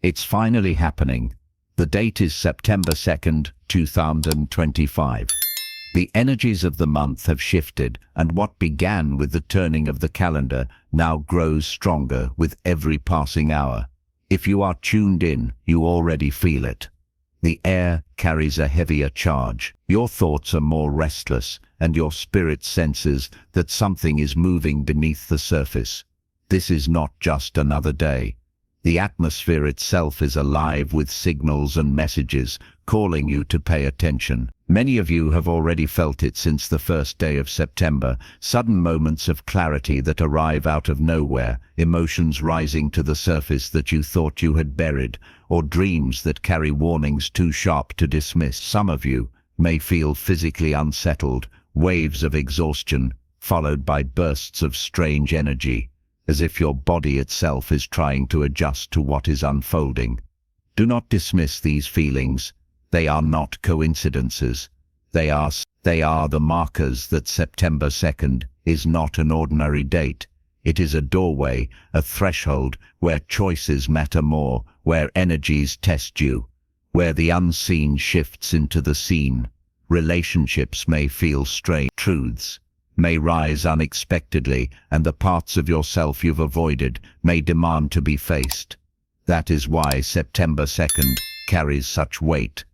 It's finally happening. The date is September 2nd, 2025. The energies of the month have shifted, and what began with the turning of the calendar now grows stronger with every passing hour. If you are tuned in, you already feel it. The air carries a heavier charge. Your thoughts are more restless, and your spirit senses that something is moving beneath the surface. This is not just another day. The atmosphere itself is alive with signals and messages calling you to pay attention. Many of you have already felt it since the first day of September, sudden moments of clarity that arrive out of nowhere, emotions rising to the surface that you thought you had buried, or dreams that carry warnings too sharp to dismiss. Some of you may feel physically unsettled, waves of exhaustion, followed by bursts of strange energy, as if your body itself is trying to adjust to what is unfolding. Do not dismiss these feelings. They are not coincidences. They are the markers that September 2nd is not an ordinary date. It is a doorway, a threshold where choices matter more, where energies test you, where the unseen shifts into the seen. Relationships may feel strange, truths may rise unexpectedly, and the parts of yourself you've avoided may demand to be faced. That is why September 2nd carries such weight.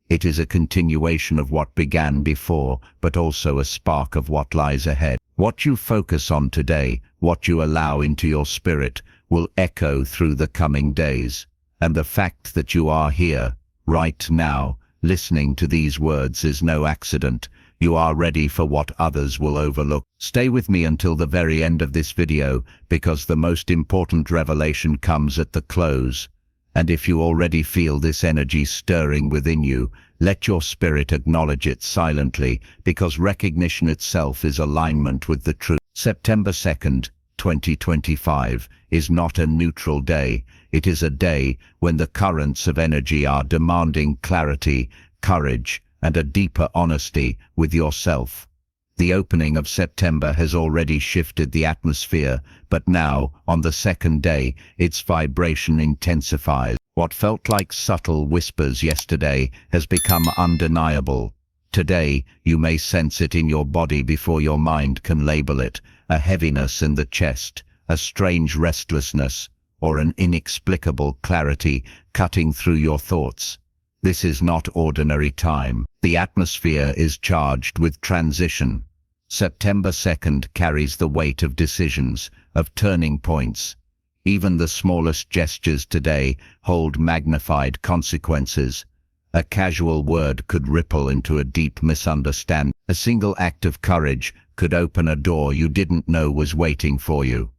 It is a continuation of what began before, but also a spark of what lies ahead. What you focus on today, what you allow into your spirit, will echo through the coming days. And the fact that you are here, right now, listening to these words is no accident. You are ready for what others will overlook. Stay with me until the very end of this video, because the most important revelation comes at the close. And if you already feel this energy stirring within you, let your spirit acknowledge it silently, because recognition itself is alignment with the truth. September 2nd, 2025 is not a neutral day. It is a day when the currents of energy are demanding clarity, courage, and a deeper honesty with yourself. The opening of September has already shifted the atmosphere, but now, on the second day, its vibration intensifies. What felt like subtle whispers yesterday has become undeniable. Today, you may sense it in your body before your mind can label it, a heaviness in the chest, a strange restlessness, or an inexplicable clarity cutting through your thoughts. This is not ordinary time. The atmosphere is charged with transition. September 2nd carries the weight of decisions, of turning points. Even the smallest gestures today hold magnified consequences. A casual word could ripple into a deep misunderstanding. A single act of courage could open a door you didn't know was waiting for you.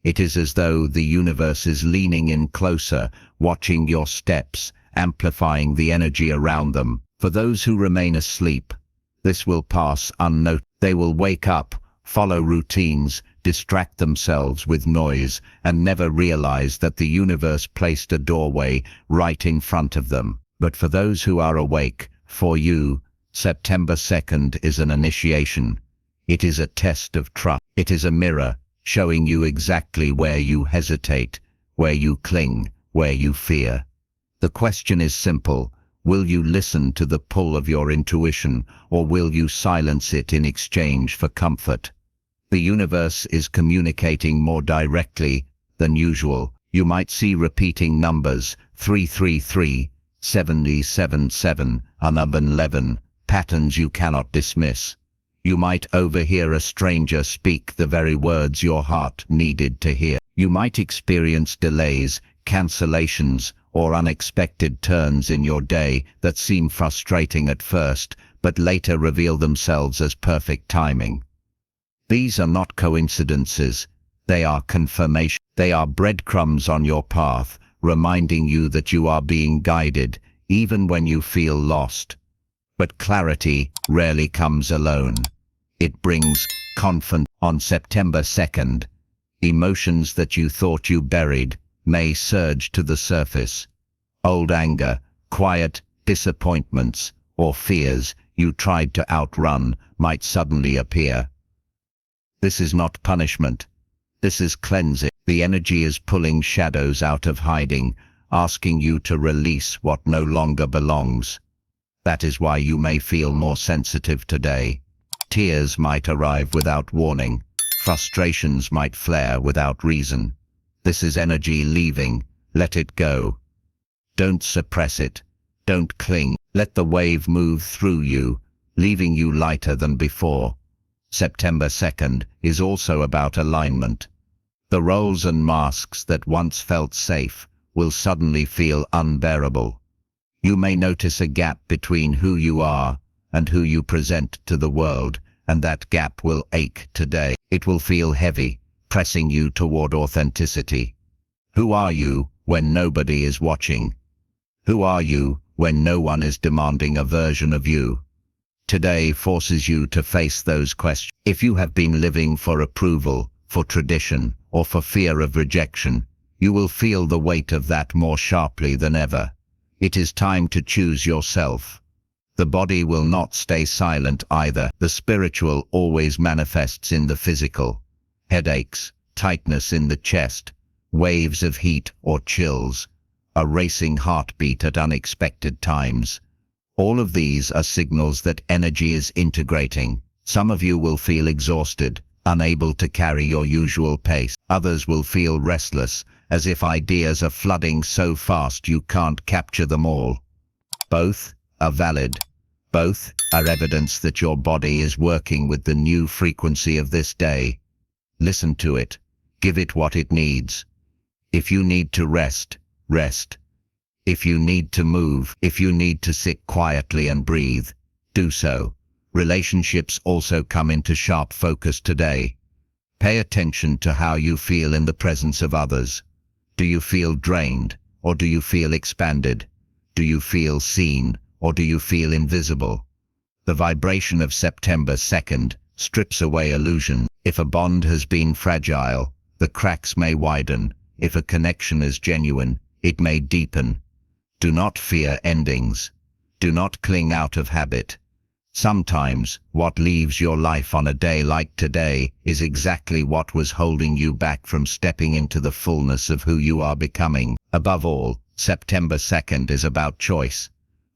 It is as though the universe is leaning in closer, watching your steps, amplifying the energy around them. For those who remain asleep, this will pass unnoticed. They will wake up, follow routines, distract themselves with noise, and never realize that the universe placed a doorway right in front of them. But for those who are awake, for you, September 2nd is an initiation. It is a test of trust. It is a mirror, showing you exactly where you hesitate, where you cling, where you fear. The question is simple. Will you listen to the pull of your intuition, or will you silence it in exchange for comfort? The universe is communicating more directly than usual. You might see repeating numbers, 333, 777, and 11, patterns you cannot dismiss. You might overhear a stranger speak the very words your heart needed to hear. You might experience delays, cancellations, or unexpected turns in your day that seem frustrating at first, but later reveal themselves as perfect timing. These are not coincidences. They are confirmation. They are breadcrumbs on your path, reminding you that you are being guided, even when you feel lost. But clarity rarely comes alone. It brings confidence. On September 2nd, emotions that you thought you buried may surge to the surface. Old anger, quiet disappointments, or fears you tried to outrun might suddenly appear. This is not punishment. This is cleansing. The energy is pulling shadows out of hiding, asking you to release what no longer belongs. That is why you may feel more sensitive today. Tears might arrive without warning. Frustrations might flare without reason. This is energy leaving. Let it go. Don't suppress it. Don't cling. Let the wave move through you, leaving you lighter than before. September 2nd is also about alignment. The roles and masks that once felt safe will suddenly feel unbearable. You may notice a gap between who you are and who you present to the world, and that gap will ache today. It will feel heavy, pressing you toward authenticity. Who are you when nobody is watching? Who are you when no one is demanding a version of you? Today forces you to face those questions. If you have been living for approval, for tradition, or for fear of rejection, you will feel the weight of that more sharply than ever. It is time to choose yourself. The body will not stay silent either. The spiritual always manifests in the physical. Headaches, tightness in the chest, waves of heat or chills, a racing heartbeat at unexpected times. All of these are signals that energy is integrating. Some of you will feel exhausted, unable to carry your usual pace. Others will feel restless, as if ideas are flooding so fast you can't capture them all. Both are valid. Both are evidence that your body is working with the new frequency of this day. Listen to it. Give it what it needs. If you need to rest, rest. If you need to move, if you need to sit quietly and breathe, do so. Relationships also come into sharp focus today. Pay attention to how you feel in the presence of others. Do you feel drained, or do you feel expanded? Do you feel seen, or do you feel invisible? The vibration of September 2nd strips away illusion. If a bond has been fragile, the cracks may widen. If a connection is genuine, it may deepen. Do not fear endings. Do not cling out of habit. Sometimes, what leaves your life on a day like today is exactly what was holding you back from stepping into the fullness of who you are becoming. Above all, September 2nd is about choice.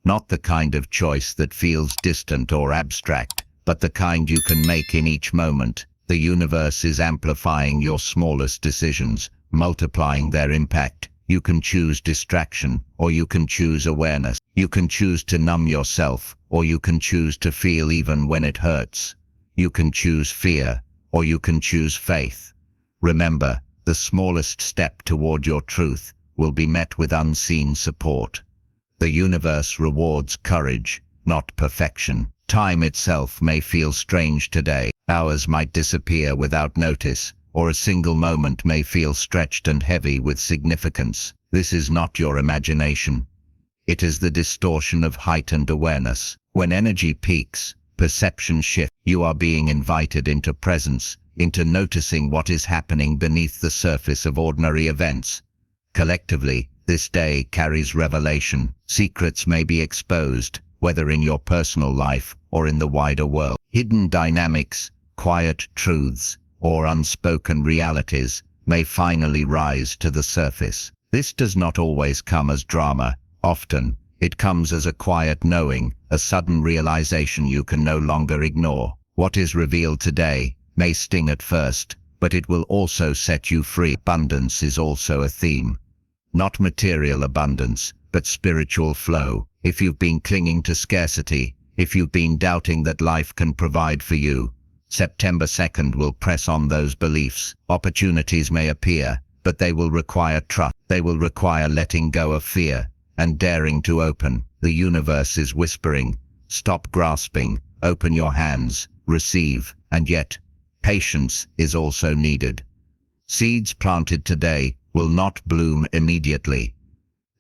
Not the kind of choice that feels distant or abstract, but the kind you can make in each moment. The universe is amplifying your smallest decisions, multiplying their impact. You can choose distraction, or you can choose awareness. You can choose to numb yourself, or you can choose to feel even when it hurts. You can choose fear, or you can choose faith. Remember, the smallest step toward your truth will be met with unseen support. The universe rewards courage, not perfection. Time itself may feel strange today. Hours might disappear without notice, or a single moment may feel stretched and heavy with significance. This is not your imagination. It is the distortion of heightened awareness. When energy peaks, perception shifts. You are being invited into presence, into noticing what is happening beneath the surface of ordinary events. Collectively, this day carries revelation. Secrets may be exposed, whether in your personal life or in the wider world. Hidden dynamics, quiet truths, or unspoken realities may finally rise to the surface. This does not always come as drama. Often, it comes as a quiet knowing, a sudden realization you can no longer ignore. What is revealed today may sting at first, but it will also set you free. Abundance is also a theme. Not material abundance, but spiritual flow. If you've been clinging to scarcity, if you've been doubting that life can provide for you, September 2nd will press on those beliefs. Opportunities may appear, but they will require trust. They will require letting go of fear and daring to open. The universe is whispering, stop grasping, open your hands, receive, and yet, patience is also needed. Seeds planted today will not bloom immediately.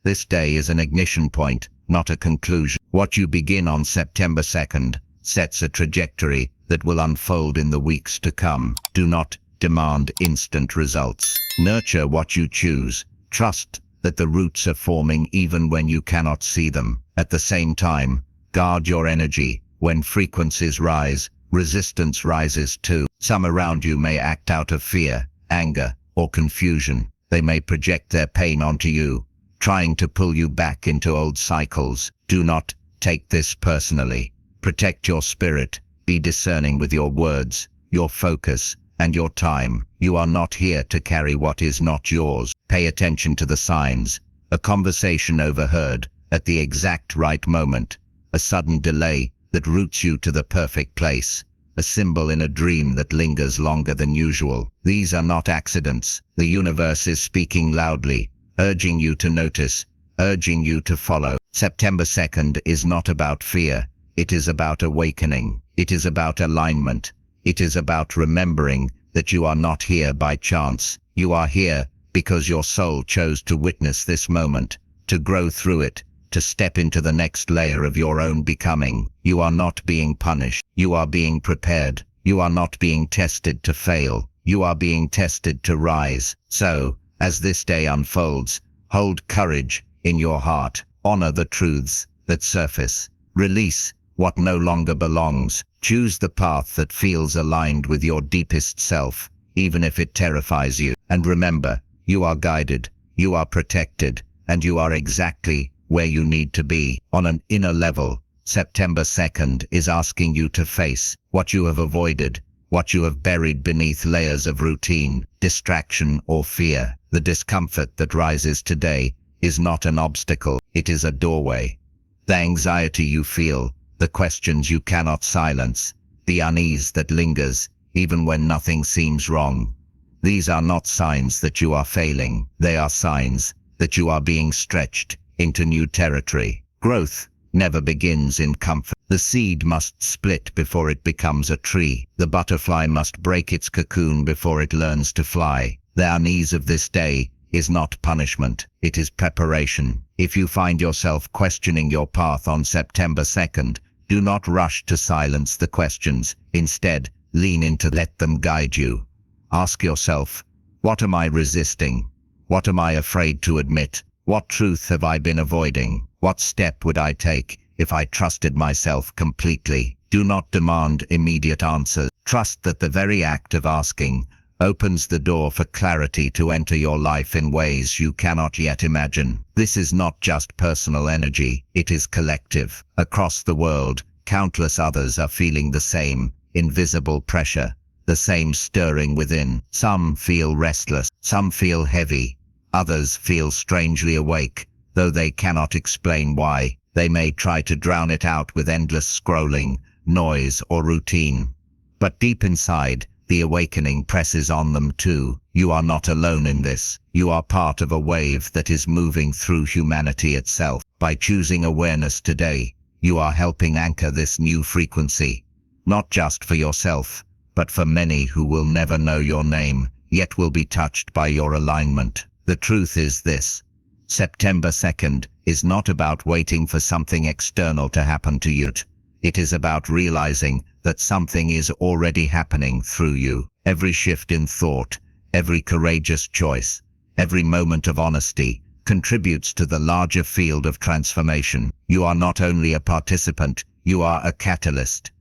This day is an ignition point, not a conclusion. What you begin on September 2nd sets a trajectory that will unfold in the weeks to come. Do not demand instant results. Nurture what you choose. Trust that the roots are forming even when you cannot see them. At the same time, guard your energy. When frequencies rise, resistance rises too. Some around you may act out of fear, anger, or confusion. They may project their pain onto you, trying to pull you back into old cycles. Do not take this personally. Protect your spirit. Be discerning with your words, your focus, and your time. You are not here to carry what is not yours. Pay attention to the signs. A conversation overheard at the exact right moment. A sudden delay that routes you to the perfect place. A symbol in a dream that lingers longer than usual. These are not accidents. The universe is speaking loudly, urging you to notice, urging you to follow. September 2nd is not about fear. It is about awakening. It is about alignment. It is about remembering that you are not here by chance. You are here because your soul chose to witness this moment, to grow through it, to step into the next layer of your own becoming. You are not being punished. You are being prepared. You are not being tested to fail. You are being tested to rise. So, as this day unfolds, hold courage in your heart. Honor the truths that surface. Release what no longer belongs. Choose the path that feels aligned with your deepest self, even if it terrifies you. And remember, you are guided, you are protected, and you are exactly where you need to be. On an inner level, September 2nd is asking you to face what you have avoided, what you have buried beneath layers of routine, distraction, or fear. The discomfort that rises today is not an obstacle, it is a doorway. The anxiety you feel, the questions you cannot silence, the unease that lingers, even when nothing seems wrong. These are not signs that you are failing. They are signs that you are being stretched into new territory. Growth never begins in comfort. The seed must split before it becomes a tree. The butterfly must break its cocoon before it learns to fly. The unease of this day is not punishment, it is preparation. If you find yourself questioning your path on September 2nd, do not rush to silence the questions. Instead, lean in to let them guide you. Ask yourself, what am I resisting? What am I afraid to admit? What truth have I been avoiding? What step would I take if I trusted myself completely? Do not demand immediate answers. Trust that the very act of asking opens the door for clarity to enter your life in ways you cannot yet imagine. This is not just personal energy, it is collective. Across the world, countless others are feeling the same invisible pressure, the same stirring within. Some feel restless, some feel heavy, others feel strangely awake, though they cannot explain why. They may try to drown it out with endless scrolling, noise, or routine. But deep inside, the awakening presses on them too. You are not alone in this. You are part of a wave that is moving through humanity itself. By choosing awareness today, you are helping anchor this new frequency, not just for yourself, but for many who will never know your name, yet will be touched by your alignment. The truth is this: September 2nd is not about waiting for something external to happen to you. It is about realizing that something is already happening through you. Every shift in thought, every courageous choice, every moment of honesty contributes to the larger field of transformation. You are not only a participant, you are a catalyst.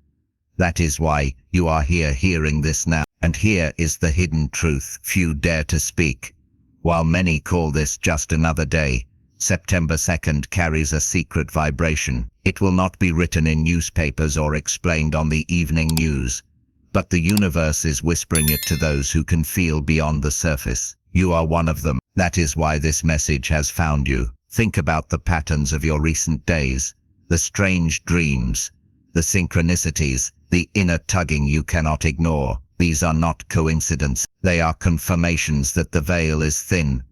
That is why you are here hearing this now. And here is the hidden truth few dare to speak. While many call this just another day, September 2nd carries a secret vibration. It will not be written in newspapers or explained on the evening news, but the universe is whispering it to those who can feel beyond the surface. You are one of them. That is why this message has found you. Think about the patterns of your recent days, the strange dreams, the synchronicities, the inner tugging you cannot ignore. These are not coincidences. They are confirmations that the veil is thin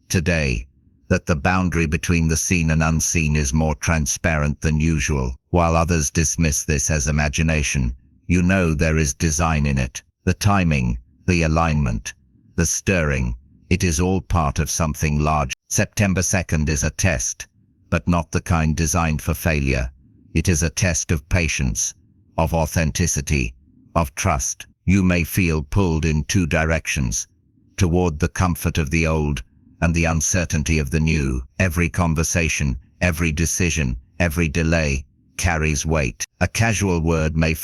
today, that the boundary between the seen and unseen is more transparent than usual. While others dismiss this as imagination, you know there is design in it. The timing, the alignment, the stirring, it is all part of something large. September 2nd is a test, but not the kind designed for failure. It is a test of patience, of authenticity, of trust. You may feel pulled in two directions, toward the comfort of the old and the uncertainty of the new. Every conversation, every decision, every delay carries weight. A casual word may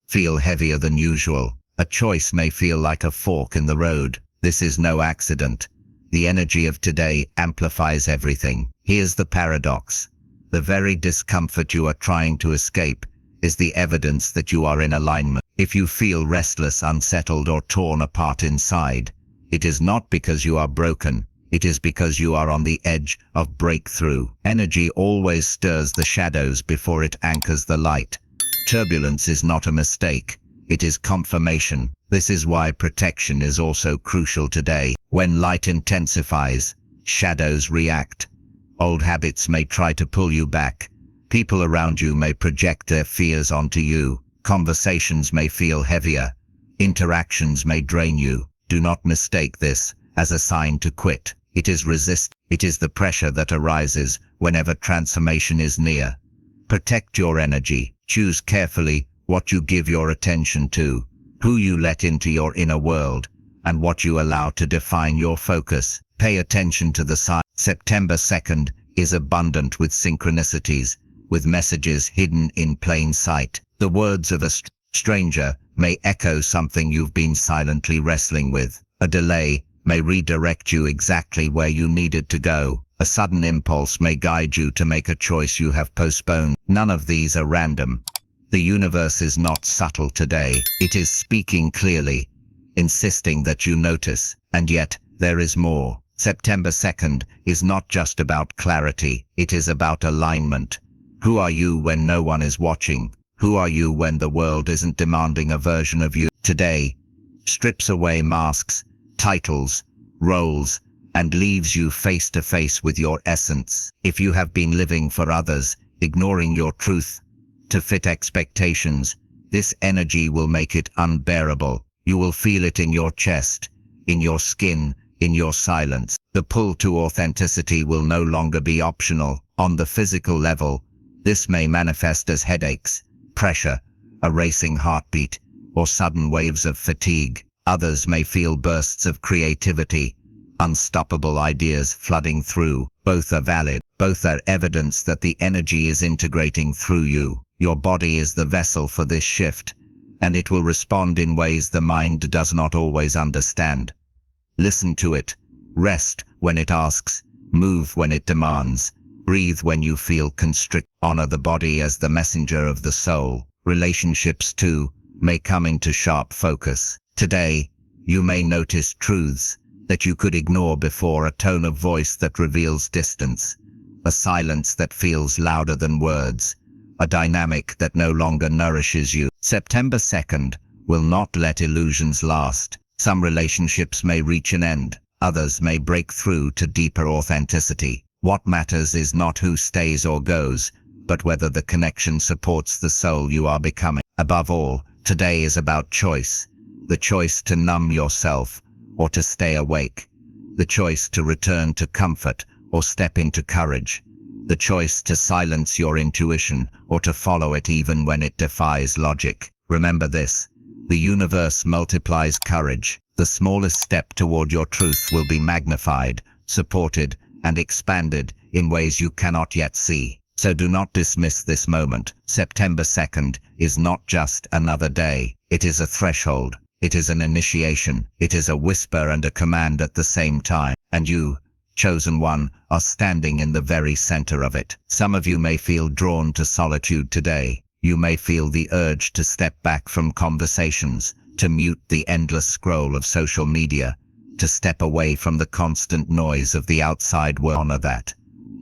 feel heavier than usual. A choice may feel like a fork in the road. This is no accident. The energy of today amplifies everything. Here's the paradox. The very discomfort you are trying to escape is the evidence that you are in alignment. If you feel restless, unsettled, or torn apart inside, it is not because you are broken. It is because you are on the edge of breakthrough. Energy always stirs the shadows before it anchors the light. Turbulence is not a mistake. It is confirmation. This is why protection is also crucial today. When light intensifies, shadows react. Old habits may try to pull you back. People around you may project their fears onto you. Conversations may feel heavier. Interactions may drain you. Do not mistake this as a sign to quit. It is resist. It is the pressure that arises whenever transformation is near. Protect your energy. Choose carefully what you give your attention to, who you let into your inner world, and what you allow to define your focus. Pay attention to the signs. September 2nd is abundant with synchronicities, with messages hidden in plain sight. The words of a stranger may echo something you've been silently wrestling with. A delay may redirect you exactly where you needed to go. A sudden impulse may guide you to make a choice you have postponed. None of these are random. The universe is not subtle today. It is speaking clearly, insisting that you notice. And yet, there is more. September 2nd is not just about clarity. It is about alignment. Who are you when no one is watching? Who are you when the world isn't demanding a version of you? Today strips away masks, titles, roles, and leaves you face to face with your essence. If you have been living for others, ignoring your truth to fit expectations, this energy will make it unbearable. You will feel it in your chest, in your skin, in your silence. The pull to authenticity will no longer be optional. On the physical level, this may manifest as headaches, pressure, a racing heartbeat, or sudden waves of fatigue. Others may feel bursts of creativity, unstoppable ideas flooding through. Both are valid. Both are evidence that the energy is integrating through you. Your body is the vessel for this shift, and it will respond in ways the mind does not always understand. Listen to it. Rest when it asks. Move when it demands. Breathe when you feel constricted. Honor the body as the messenger of the soul. Relationships, too, may come into sharp focus. Today, you may notice truths that you could ignore before, a tone of voice that reveals distance, a silence that feels louder than words, a dynamic that no longer nourishes you. September 2nd will not let illusions last. Some relationships may reach an end. Others may break through to deeper authenticity. What matters is not who stays or goes, but whether the connection supports the soul you are becoming. Above all, today is about choice. The choice to numb yourself or to stay awake. The choice to return to comfort or step into courage. The choice to silence your intuition or to follow it even when it defies logic. Remember this: the universe multiplies courage. The smallest step toward your truth will be magnified, supported, and expanded in ways you cannot yet see. So do not dismiss this moment. September 2nd is not just another day. It is a threshold. It is an initiation. It is a whisper and a command at the same time. And you, chosen one, are standing in the very center of it. Some of you may feel drawn to solitude today. You may feel the urge to step back from conversations, to mute the endless scroll of social media, to step away from the constant noise of the outside world. Honor that.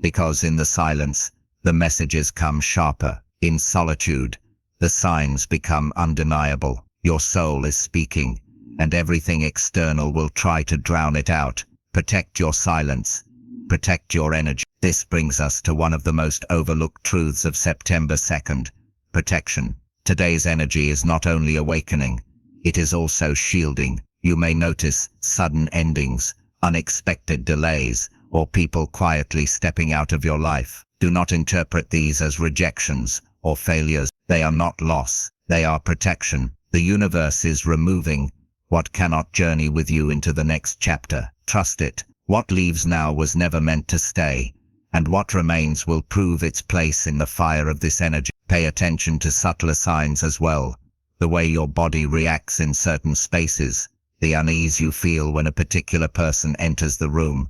Because in the silence, the messages come sharper. In solitude, the signs become undeniable. Your soul is speaking, and everything external will try to drown it out. Protect your silence. Protect your energy. This brings us to one of the most overlooked truths of September 2nd. Protection. Today's energy is not only awakening, it is also shielding. You may notice sudden endings, unexpected delays, or people quietly stepping out of your life. Do not interpret these as rejections or failures. They are not loss. They are protection. The universe is removing what cannot journey with you into the next chapter. Trust it. What leaves now was never meant to stay, and what remains will prove its place in the fire of this energy. Pay attention to subtler signs as well. The way your body reacts in certain spaces, the unease you feel when a particular person enters the room,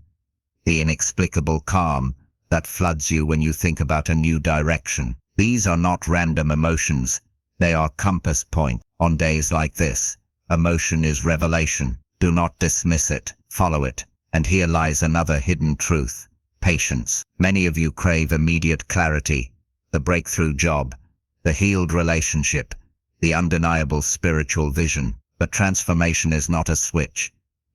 the inexplicable calm that floods you when you think about a new direction. These are not random emotions, they are compass points. On days like this, emotion is revelation. Do not dismiss it, follow it. And here lies another hidden truth: patience. Many of you crave immediate clarity, the breakthrough job, the healed relationship, the undeniable spiritual vision. But transformation is not a switch.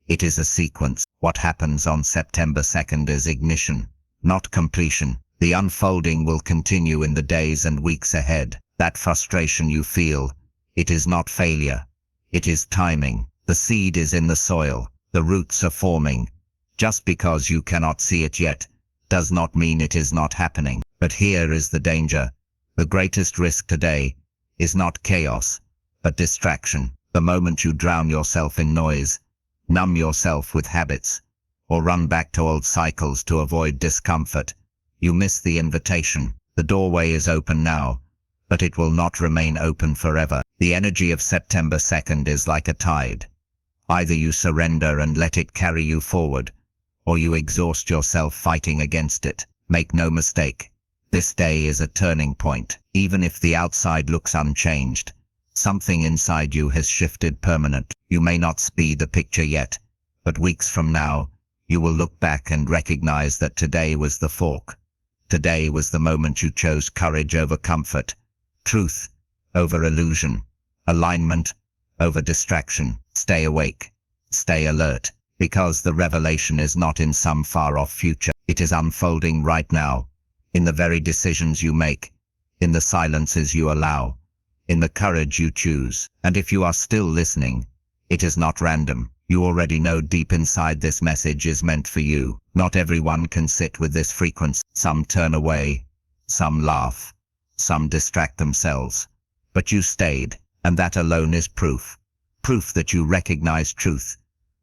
It is a sequence. What happens on September 2nd is ignition, not completion. The unfolding will continue in the days and weeks ahead. That frustration you feel, it is not failure. It is timing. The seed is in the soil. The roots are forming. Just because you cannot see it yet, does not mean it is not happening. But here is the danger. The greatest risk today is not chaos, but distraction. The moment you drown yourself in noise, numb yourself with habits, or run back to old cycles to avoid discomfort, you miss the invitation. The doorway is open now, but it will not remain open forever. The energy of September 2nd is like a tide. Either you surrender and let it carry you forward, or you exhaust yourself fighting against it. Make no mistake, this day is a turning point. Even if the outside looks unchanged, something inside you has shifted permanently. You may not see the picture yet, but weeks from now, you will look back and recognize that today was the fork. Today was the moment you chose courage over comfort, truth over illusion, alignment over distraction. Stay awake, stay alert, because the revelation is not in some far-off future. It is unfolding right now, in the very decisions you make, in the silences you allow, in the courage you choose. And if you are still listening, it is not random. You already know deep inside this message is meant for you. Not everyone can sit with this frequency. Some turn away, some laugh, some distract themselves. But you stayed, and that alone is proof. Proof that you recognize truth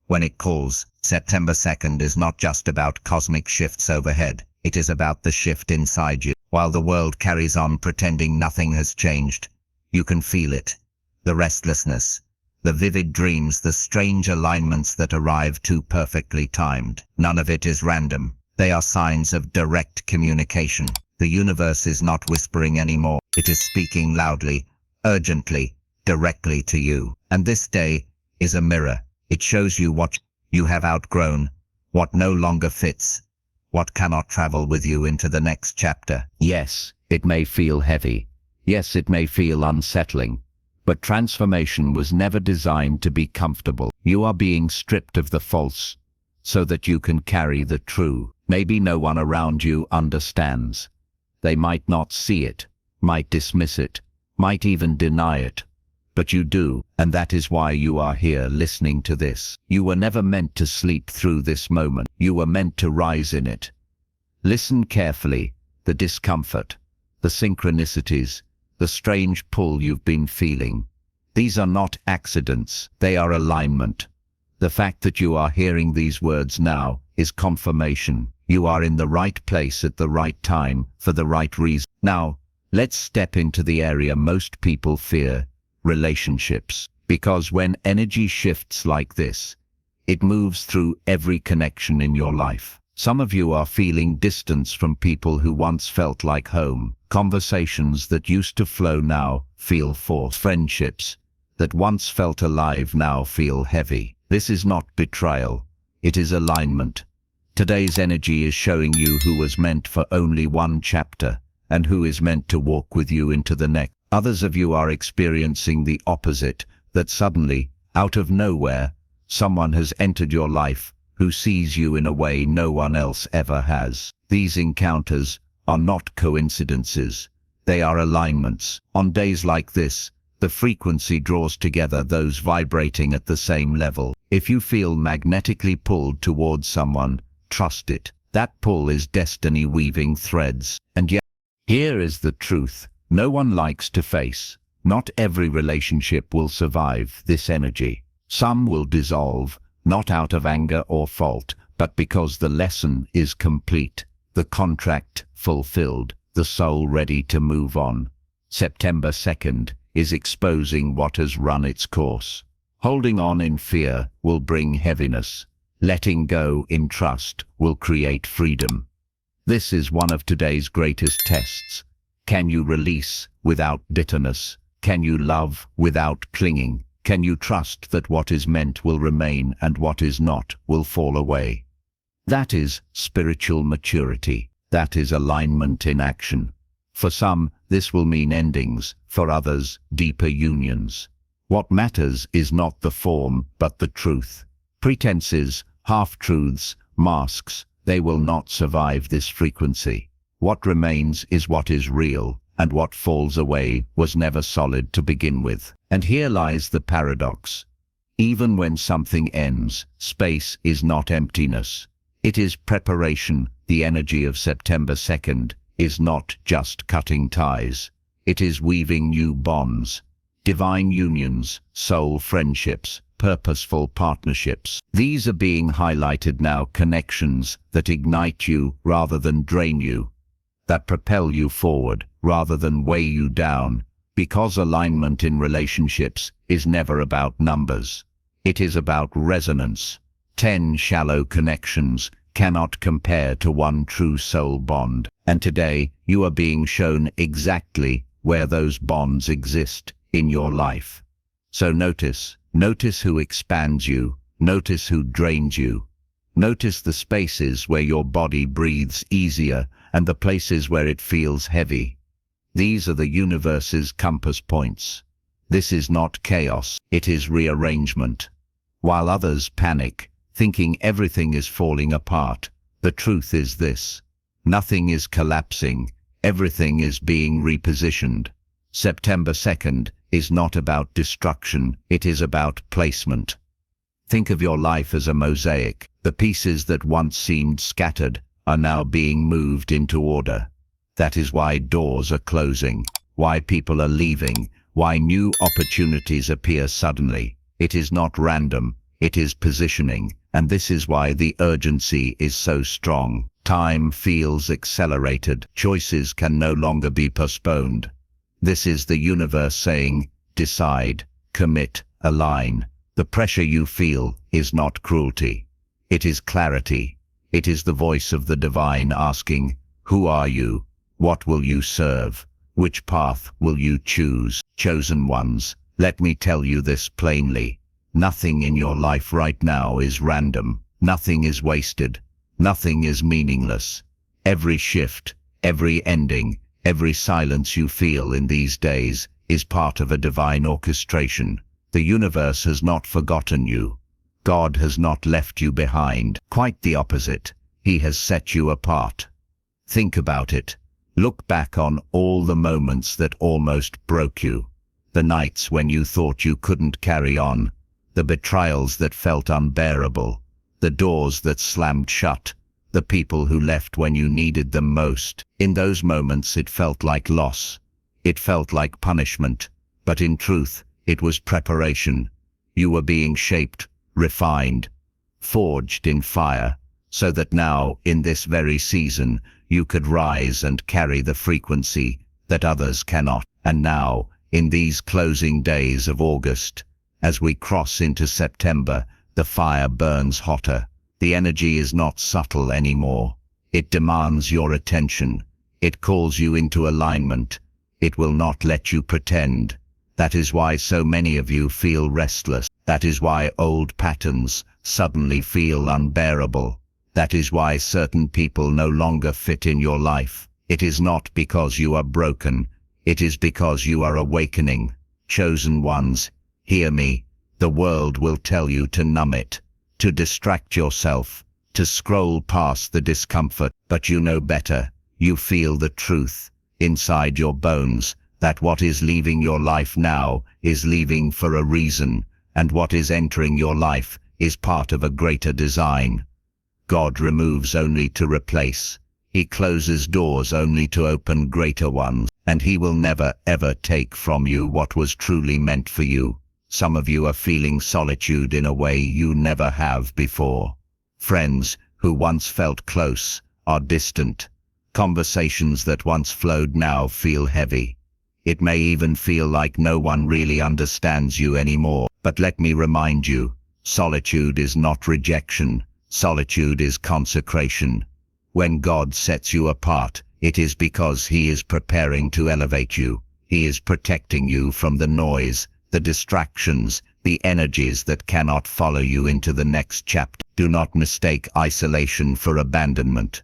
when it calls. September 2nd is not just about cosmic shifts overhead. It is about the shift inside you. While the world carries on pretending nothing has changed, you can feel it. The restlessness, the vivid dreams, the strange alignments that arrive too perfectly timed. None of it is random. They are signs of direct communication. The universe is not whispering anymore. It is speaking loudly, urgently, directly to you. And this day is a mirror. It shows you what you have outgrown, what no longer fits, what cannot travel with you into the next chapter. Yes, it may feel heavy. Yes, it may feel unsettling. But transformation was never designed to be comfortable. You are being stripped of the false, so that you can carry the true. Maybe no one around you understands. They might not see it, might dismiss it, might even deny it. But you do, and that is why you are here listening to this. You were never meant to sleep through this moment. You were meant to rise in it. Listen carefully. The discomfort, the synchronicities, the strange pull you've been feeling. These are not accidents, they are alignment. The fact that you are hearing these words now is confirmation. You are in the right place at the right time for the right reason. Now, let's step into the area most people fear: relationships. Because when energy shifts like this, it moves through every connection in your life. Some of you are feeling distance from people who once felt like home. Conversations that used to flow now feel forced. Friendships that once felt alive now feel heavy. This is not betrayal. It is alignment. Today's energy is showing you who was meant for only one chapter and who is meant to walk with you into the next. Others of you are experiencing the opposite, that suddenly, out of nowhere, someone has entered your life who sees you in a way no one else ever has. These encounters are not coincidences. They are alignments. On days like this, the frequency draws together those vibrating at the same level. If you feel magnetically pulled towards someone, trust it. That pull is destiny weaving threads. And yet, here is the truth. No one likes to face. Not every relationship will survive this energy. Some will dissolve, not out of anger or fault, but because the lesson is complete, the contract fulfilled, the soul ready to move on. September 2nd is exposing what has run its course. Holding on in fear will bring heaviness. Letting go in trust will create freedom. This is one of today's greatest tests. Can you release without bitterness? Can you love without clinging? Can you trust that what is meant will remain and what is not will fall away? That is spiritual maturity. That is alignment in action. For some, this will mean endings. For others, deeper unions. What matters is not the form, but the truth. Pretenses, half-truths, masks, they will not survive this frequency. What remains is what is real, and what falls away was never solid to begin with. And here lies the paradox. Even when something ends, space is not emptiness. It is preparation. The energy of September 2nd is not just cutting ties. It is weaving new bonds, divine unions, soul friendships, purposeful partnerships. These are being highlighted now, connections that ignite you rather than drain you, that propel you forward rather than weigh you down, because alignment in relationships is never about numbers. It is about resonance. 10 shallow connections cannot compare to one true soul bond. And today, you are being shown exactly where those bonds exist in your life. So notice who expands you, notice who drains you. Notice the spaces where your body breathes easier and the places where it feels heavy. These are the universe's compass points. This is not chaos, it is rearrangement. While others panic, thinking everything is falling apart, the truth is this: nothing is collapsing, everything is being repositioned. September 2nd is not about destruction, it is about placement. Think of your life as a mosaic. The pieces that once seemed scattered are now being moved into order. That is why doors are closing, why people are leaving, why new opportunities appear suddenly. It is not random, it is positioning, and this is why the urgency is so strong. Time feels accelerated, choices can no longer be postponed. This is the universe saying, decide, commit, align. The pressure you feel is not cruelty. It is clarity. It is the voice of the divine asking, who are you? What will you serve? Which path will you choose? Chosen ones, let me tell you this plainly. Nothing in your life right now is random. Nothing is wasted. Nothing is meaningless. Every shift, every ending, every silence you feel in these days is part of a divine orchestration. The universe has not forgotten you. God has not left you behind. Quite the opposite. He has set you apart. Think about it. Look back on all the moments that almost broke you. The nights when you thought you couldn't carry on. The betrayals that felt unbearable. The doors that slammed shut. The people who left when you needed them most. In those moments it felt like loss. It felt like punishment. But in truth, it was preparation. You were being shaped, refined, forged in fire, so that now, in this very season, you could rise and carry the frequency that others cannot. And now, in these closing days of August, as we cross into September, the fire burns hotter. The energy is not subtle anymore. It demands your attention. It calls you into alignment. It will not let you pretend. That is why so many of you feel restless. That is why old patterns suddenly feel unbearable. That is why certain people no longer fit in your life. It is not because you are broken. It is because you are awakening. Chosen ones, hear me. The world will tell you to numb it, to distract yourself, to scroll past the discomfort, but you know better. You feel the truth inside your bones, that what is leaving your life now is leaving for a reason, and what is entering your life is part of a greater design. God removes only to replace. He closes doors only to open greater ones, and he will never ever take from you what was truly meant for you. Some of you are feeling solitude in a way you never have before. Friends who once felt close are distant. Conversations that once flowed now feel heavy. It may even feel like no one really understands you anymore. But let me remind you, solitude is not rejection, solitude is consecration. When God sets you apart, it is because He is preparing to elevate you. He is protecting you from the noise, the distractions, the energies that cannot follow you into the next chapter. Do not mistake isolation for abandonment.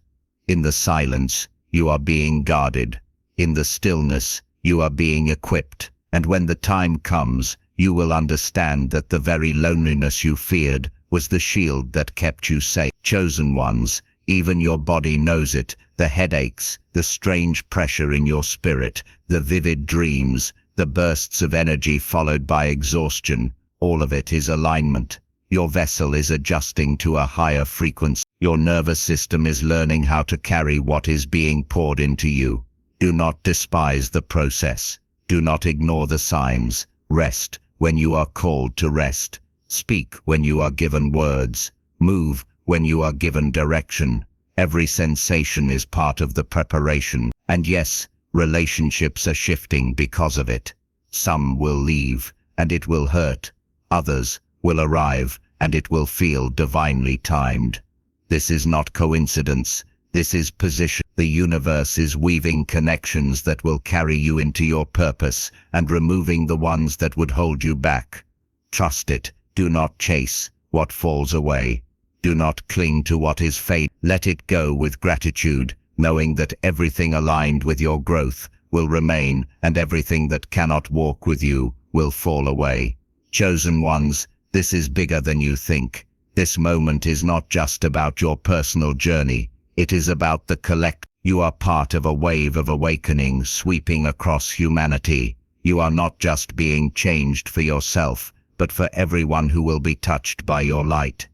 In the silence, you are being guarded. In the stillness, you are being equipped. And when the time comes, you will understand that the very loneliness you feared was the shield that kept you safe. Chosen ones, even your body knows it, the headaches, the strange pressure in your spirit, the vivid dreams, the bursts of energy followed by exhaustion, all of it is alignment. Your vessel is adjusting to a higher frequency. Your nervous system is learning how to carry what is being poured into you. Do not despise the process. Do not ignore the signs. Rest when you are called to rest. Speak when you are given words. Move when you are given direction. Every sensation is part of the preparation. And yes, relationships are shifting because of it. Some will leave, and it will hurt. Others will arrive, and it will feel divinely timed. This is not coincidence. This is position. The universe is weaving connections that will carry you into your purpose and removing the ones that would hold you back. Trust it. Do not chase what falls away. Do not cling to what is fate. Let it go with gratitude, knowing that everything aligned with your growth will remain and everything that cannot walk with you will fall away. Chosen ones, this is bigger than you think. This moment is not just about your personal journey. It is about the collective. You are part of a wave of awakening sweeping across humanity. You are not just being changed for yourself, but for everyone who will be touched by your light.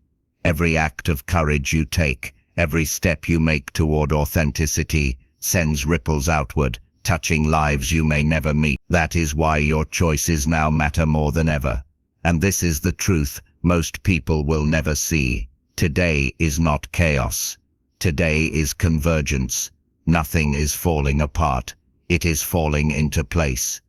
Every act of courage you take, every step you make toward authenticity, sends ripples outward, touching lives you may never meet. That is why your choices now matter more than ever. And this is the truth most people will never see. Today is not chaos. Today is convergence. Nothing is falling apart. It is falling into place.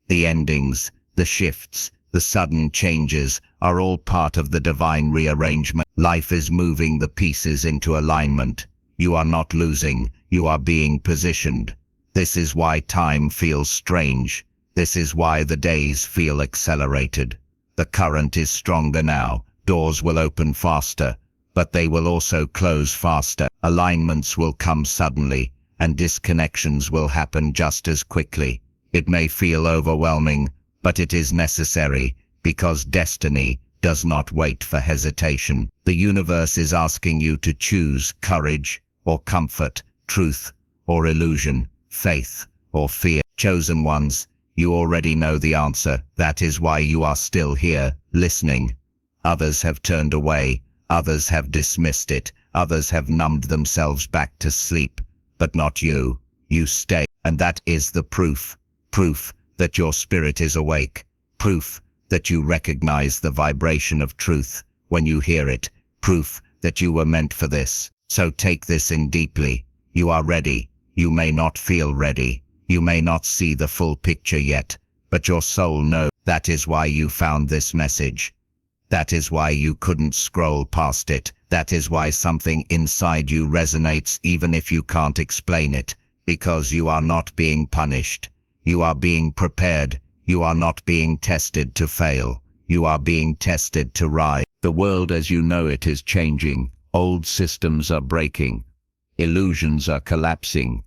The endings, the shifts, the sudden changes are all part of the divine rearrangement. Life is moving the pieces into alignment. You are not losing, you are being positioned. This is why time feels strange. This is why the days feel accelerated. The current is stronger now. Doors will open faster, but they will also close faster. Alignments will come suddenly, and disconnections will happen just as quickly. It may feel overwhelming, but it is necessary, because destiny does not wait for hesitation. The universe is asking you to choose courage or comfort, truth or illusion, faith or fear. Chosen ones, you already know the answer. That is why you are still here, listening. Others have turned away, others have dismissed it, others have numbed themselves back to sleep, but not you. You stay, and that is the proof. Proof that your spirit is awake. Proof that you recognize the vibration of truth when you hear it. Proof that you were meant for this. So take this in deeply. You are ready. You may not feel ready. You may not see the full picture yet, but your soul knows. That is why you found this message. That is why you couldn't scroll past it. That is why something inside you resonates even if you can't explain it. Because you are not being punished. You are being prepared. You are not being tested to fail. You are being tested to rise. The world as you know it is changing. Old systems are breaking. Illusions are collapsing.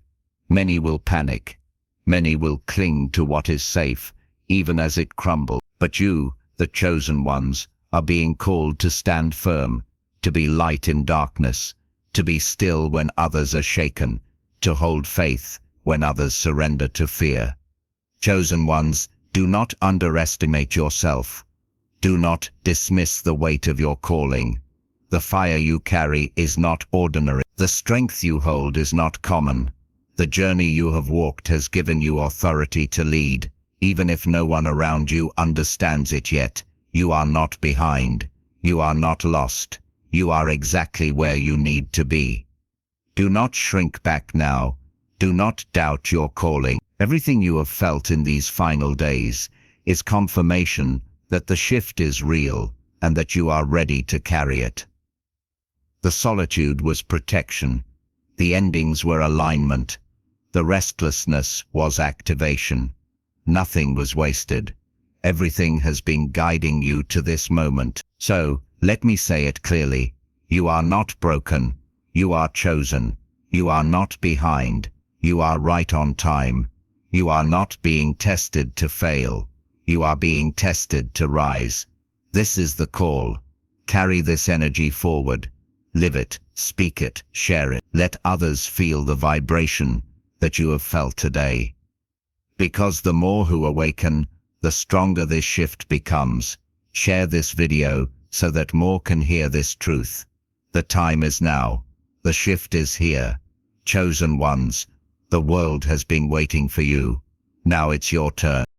Many will panic. Many will cling to what is safe, even as it crumbles. But you, the chosen ones, are being called to stand firm, to be light in darkness, to be still when others are shaken, to hold faith when others surrender to fear. Chosen ones, do not underestimate yourself. Do not dismiss the weight of your calling. The fire you carry is not ordinary. The strength you hold is not common. The journey you have walked has given you authority to lead, even if no one around you understands it yet. You are not behind. You are not lost. You are exactly where you need to be. Do not shrink back now. Do not doubt your calling. Everything you have felt in these final days is confirmation that the shift is real and that you are ready to carry it. The solitude was protection. The endings were alignment. The restlessness was activation. Nothing was wasted. Everything has been guiding you to this moment. So, let me say it clearly. You are not broken. You are chosen. You are not behind. You are right on time. You are not being tested to fail. You are being tested to rise. This is the call. Carry this energy forward. Live it, speak it, share it. Let others feel the vibration that you have felt today. Because the more who awaken, the stronger this shift becomes. Share this video so that more can hear this truth. The time is now. The shift is here. Chosen ones, the world has been waiting for you. Now it's your turn.